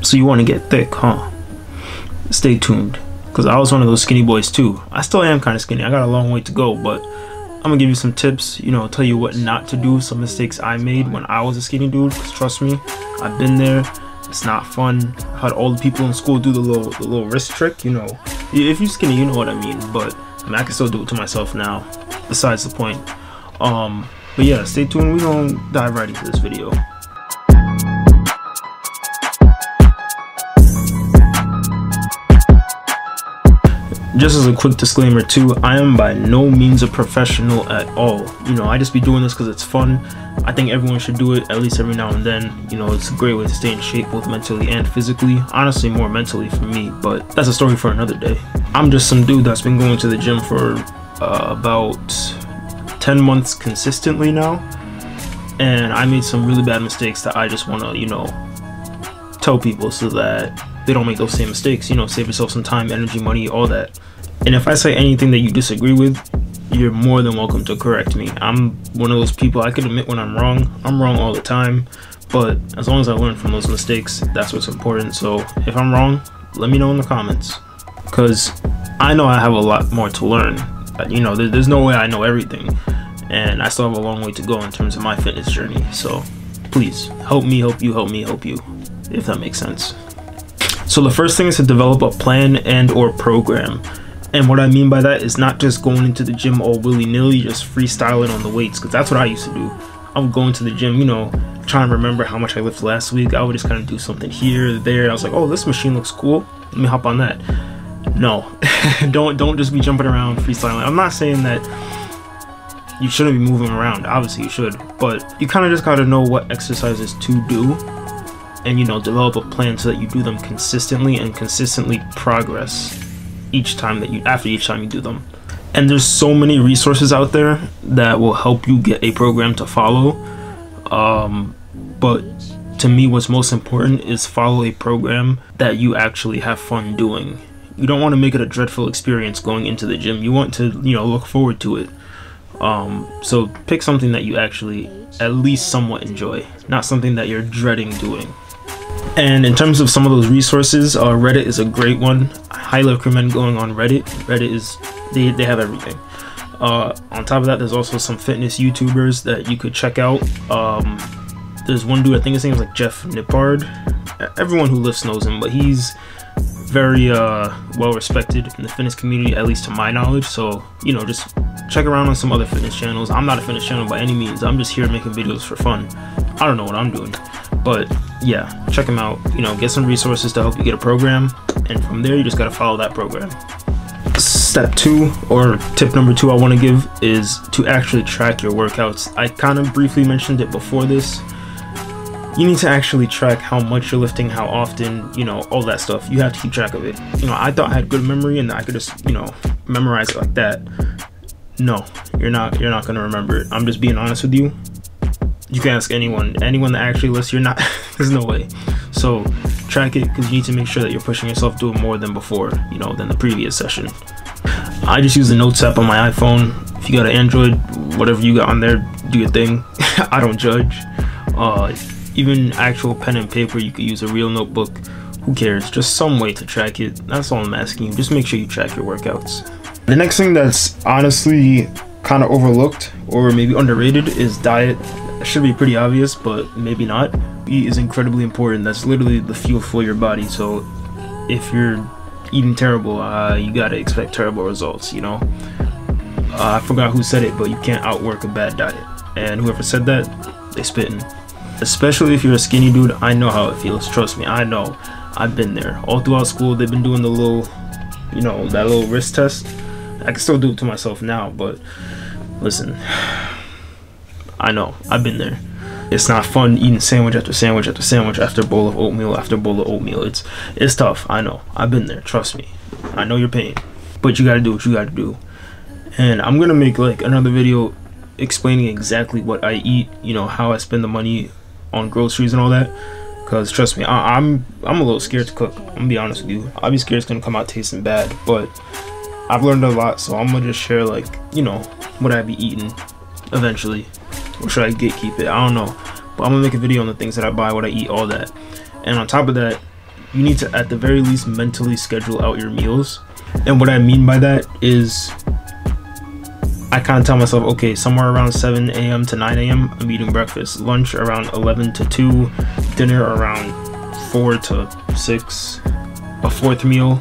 So you want to get thick, huh? Stay tuned, because I was one of those skinny boys too. I still am kind of skinny. I got a long way to go, but I'm gonna give you some tips, you know, tell you what not to do, some mistakes I made when I was a skinny dude, because trust me, I've been there. It's not fun. I had all the people in school do the little wrist trick, you know. If you're skinny, you know what I mean, but I mean, I can still do it to myself now, besides the point. But yeah, stay tuned. We're gonna dive right into this video. Just as a quick disclaimer too, I am by no means a professional at all. You know, I just be doing this because it's fun. I think everyone should do it at least every now and then. You know, it's a great way to stay in shape both mentally and physically. Honestly, more mentally for me, but that's a story for another day. I'm just some dude that's been going to the gym for about 10 months consistently now. And I made some really bad mistakes that I just want to, you know, tell people so that they don't make those same mistakes. You know, save yourself some time, energy, money, all that. And if I say anything that you disagree with, you're more than welcome to correct me. I'm one of those people, I can admit when I'm wrong. I'm wrong all the time, but as long as I learn from those mistakes, that's what's important. So if I'm wrong, let me know in the comments, because I know I have a lot more to learn. You know, there's no way I know everything, and I still have a long way to go in terms of my fitness journey. So please help me, help you, help me, help you, if that makes sense. So the first thing is to develop a plan and or program. And what I mean by that is not just going into the gym all willy-nilly, just freestyling on the weights, because that's what I used to do. I would go into the gym, you know, trying to remember how much I lifted last week. I would just kind of do something here, there. I was like, oh, this machine looks cool. Let me hop on that. No, don't just be jumping around freestyling. I'm not saying that you shouldn't be moving around. Obviously you should, but you kind of just got to know what exercises to do, and you know, develop a plan so that you do them consistently and consistently progress after each time you do them. And there's so many resources out there that will help you get a program to follow, but to me what's most important is follow a program that you actually have fun doing. You don't want to make it a dreadful experience going into the gym. You want to, you know, look forward to it. So pick something that you actually at least somewhat enjoy, not something that you're dreading doing. And in terms of some of those resources, Reddit is a great one. I highly recommend going on Reddit. Reddit is, they have everything. On top of that, there's also some fitness YouTubers that you could check out. There's one dude, I think his name is like Jeff Nippard. Everyone who lifts knows him, but he's very well respected in the fitness community, at least to my knowledge. So, you know, just check around on some other fitness channels. I'm not a fitness channel by any means. I'm just here making videos for fun. I don't know what I'm doing, but yeah, check them out. You know, get some resources to help you get a program, and from there you just got to follow that program. Step 2, or tip number 2 I want to give, is to actually track your workouts. I kind of briefly mentioned it before this. You need to actually track how much you're lifting, how often, you know, all that stuff. You have to keep track of it. You know, I thought I had good memory and I could just, you know, memorize it like that. No, you're not gonna remember it. I'm just being honest with you. You can ask anyone that actually lifts. You're not, there's no way. So track it, because you need to make sure that you're pushing yourself doing more than before, you know, than the previous session. I just use the Notes app on my iPhone. If you got an Android, whatever you got on there, do your thing. I don't judge. Even actual pen and paper, you could use a real notebook. Who cares? Just some way to track it. That's all I'm asking you. Just make sure you track your workouts. The next thing that's honestly kind of overlooked or maybe underrated is diet. It should be pretty obvious, but maybe not. Eat is incredibly important. That's literally the fuel for your body. So if you're eating terrible, you gotta expect terrible results, you know. I forgot who said it, but you can't outwork a bad diet. And whoever said that, they spitting. Especially if you're a skinny dude, I know how it feels. Trust me, I know. I've been there. All throughout school, they've been doing the little, you know, that little wrist test. I can still do it to myself now, but listen, I know. I've been there. It's not fun eating sandwich after sandwich after sandwich after bowl of oatmeal after bowl of oatmeal. It's tough. I know. I've been there. Trust me. I know your pain. But you gotta do what you gotta do. And I'm gonna make like another video explaining exactly what I eat, you know, how I spend the money on groceries and all that, because trust me, I'm a little scared to cook. I'm gonna be honest with you. I'll be scared it's gonna come out tasting bad, but I've learned a lot, so I'm gonna just share, like, you know, what I be eating eventually, or should I gatekeep it? I don't know, but I'm gonna make a video on the things that I buy, what I eat, all that. And on top of that, you need to at the very least mentally schedule out your meals. And what I mean by that is I kind of tell myself, okay, somewhere around 7 a.m. to 9 a.m. I'm eating breakfast, lunch around 11 to 2, dinner around 4 to 6, a fourth meal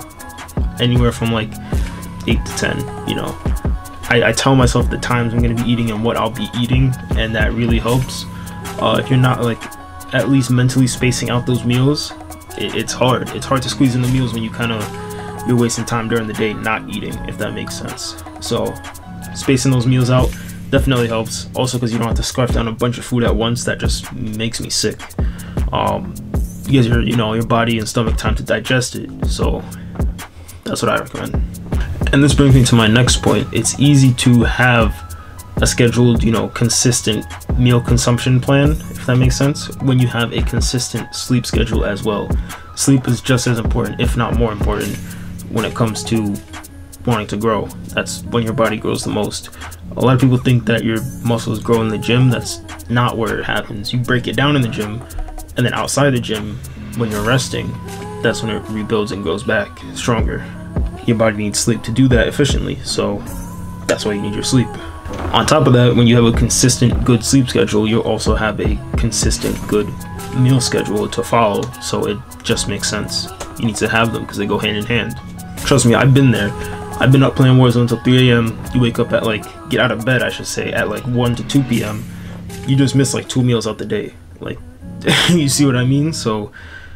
anywhere from like 8 to 10, you know. I tell myself the times I'm going to be eating and what I'll be eating, and that really helps. If you're not like at least mentally spacing out those meals, it's hard to squeeze in the meals when you're wasting time during the day not eating, if that makes sense. So spacing those meals out definitely helps, also because you don't have to scarf down a bunch of food at once. That just makes me sick. Gives your body and stomach time to digest it. So that's what I recommend. And this brings me to my next point. It's easy to have a scheduled, consistent meal consumption plan, if that makes sense, when you have a consistent sleep schedule as well. Sleep is just as important, if not more important, when it comes to wanting to grow. That's when your body grows the most. A lot of people think that your muscles grow in the gym. That's not where it happens. You break it down in the gym, and then outside the gym, when you're resting, that's when it rebuilds and grows back stronger. Your body needs sleep to do that efficiently, so that's why you need your sleep. On top of that, when you have a consistent good sleep schedule, you'll also have a consistent good meal schedule to follow, so it just makes sense. You need to have them because they go hand in hand. Trust me, I've been there. I've been up playing Warzone until 3 a.m. You wake up at get out of bed, I should say, at 1 to 2 p.m. You just miss 2 meals out the day. You see what I mean? So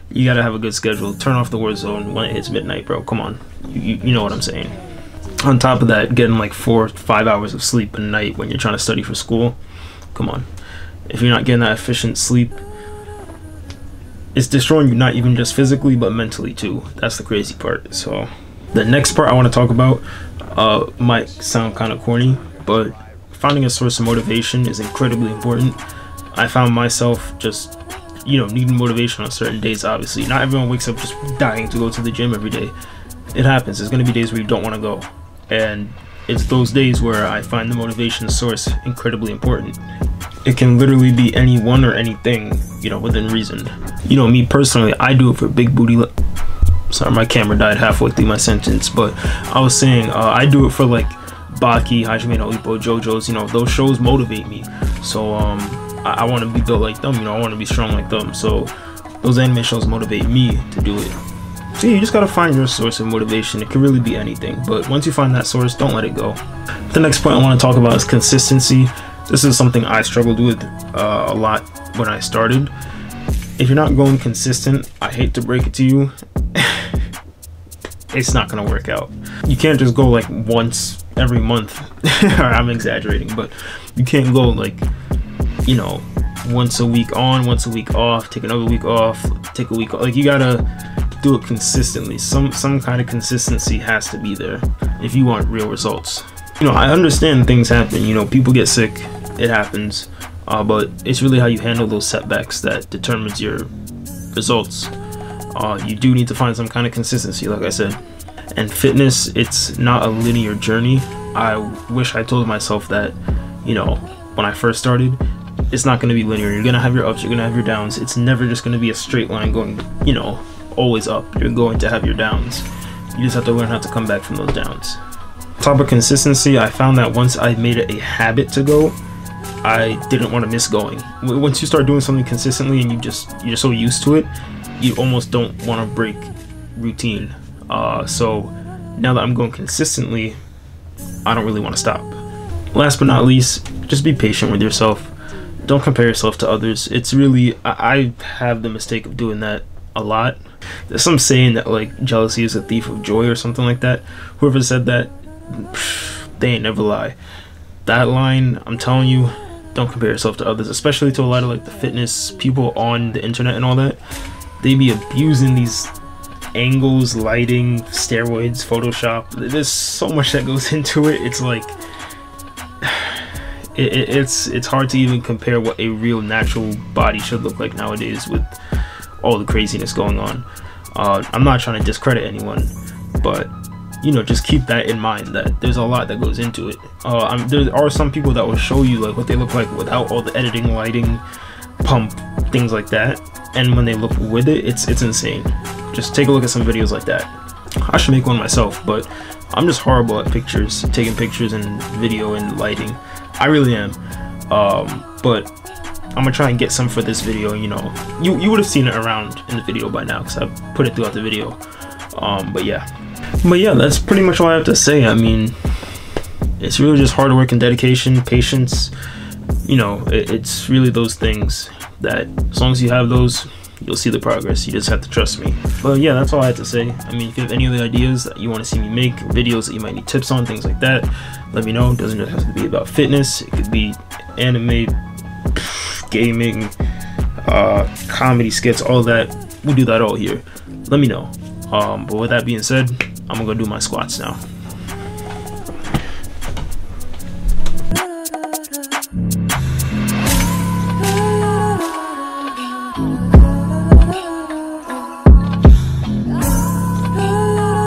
you gotta have a good schedule. Turn off the Warzone when it hits midnight, bro. Come on. You know what I'm saying. On top of that, getting 4 or 5 hours of sleep a night when you're trying to study for school. Come on. If you're not getting that efficient sleep, it's destroying you, not even just physically, but mentally too. That's the crazy part. So the next part I want to talk about might sound kind of corny, but finding a source of motivation is incredibly important. I found myself just needing motivation on certain days. Obviously not everyone wakes up just dying to go to the gym every day. It happens. There's going to be days where you don't want to go, and it's those days where I find the motivation source incredibly important. It can literally be anyone or anything, within reason. Me personally, I do it for big booty. Sorry, my camera died halfway through my sentence, but I was saying I do it for Baki, Hajime no Ippo, JoJo's. Those shows motivate me. So I want to be built like them. I want to be strong like them. So those anime shows motivate me to do it. So you just gotta find your source of motivation. It can really be anything, but once you find that source, don't let it go. The next point I want to talk about is consistency. This is something I struggled with a lot when I started. If you're not going consistent, I hate to break it to you, it's not gonna work out. You can't just go once every month. I'm exaggerating, but you can't go once a week on, once a week off, take another week off, take a week off. You gotta do it consistently. Some kind of consistency has to be there if you want real results. I understand things happen. People get sick. It happens. But it's really how you handle those setbacks that determines your results. You do need to find some kind of consistency, like I said. And fitness, it's not a linear journey. I wish I told myself that, when I first started. It's not going to be linear. You're going to have your ups, you're going to have your downs. It's never just going to be a straight line going, always up. You're going to have your downs. You just have to learn how to come back from those downs. Top of consistency, I found that once I made it a habit to go, I didn't want to miss going. Once you start doing something consistently and you're so used to it, you almost don't want to break routine. So now that I'm going consistently, I don't really want to stop. Last but not least, just be patient with yourself. Don't compare yourself to others. It's really, I have the mistake of doing that a lot. There's some saying that jealousy is a thief of joy or something like that. Whoever said that, they ain't never lie. That line, I'm telling you, don't compare yourself to others, especially to a lot of the fitness people on the internet and all that. They be abusing these angles, lighting, steroids, Photoshop. There's so much that goes into it. It's it's hard to even compare what a real natural body should look like nowadays with all the craziness going on. I'm not trying to discredit anyone, but just keep that in mind, that there's a lot that goes into it. There are some people that will show you what they look like without all the editing, lighting, pump, things like that, and when they look with it, it's insane. just take a look at some videos like that. I should make one myself, but I'm just horrible at pictures, taking pictures and video and lighting. I really am. But I'm gonna try and get some for this video. You know, you would have seen it around in the video by now because I put it throughout the video. But yeah, that's pretty much all I have to say. I mean, it's really just hard work and dedication, patience. You know, it's really those things that as long as you have those, you'll see the progress. You just have to trust me. But yeah, that's all I had to say. I mean, if you have any other ideas that you want to see me make, videos that you might need tips on, things like that, let me know. It doesn't just have to be about fitness. It could be anime, gaming, comedy skits, all that. We'll do that all here. Let me know. But with that being said, I'm gonna go do my squats now.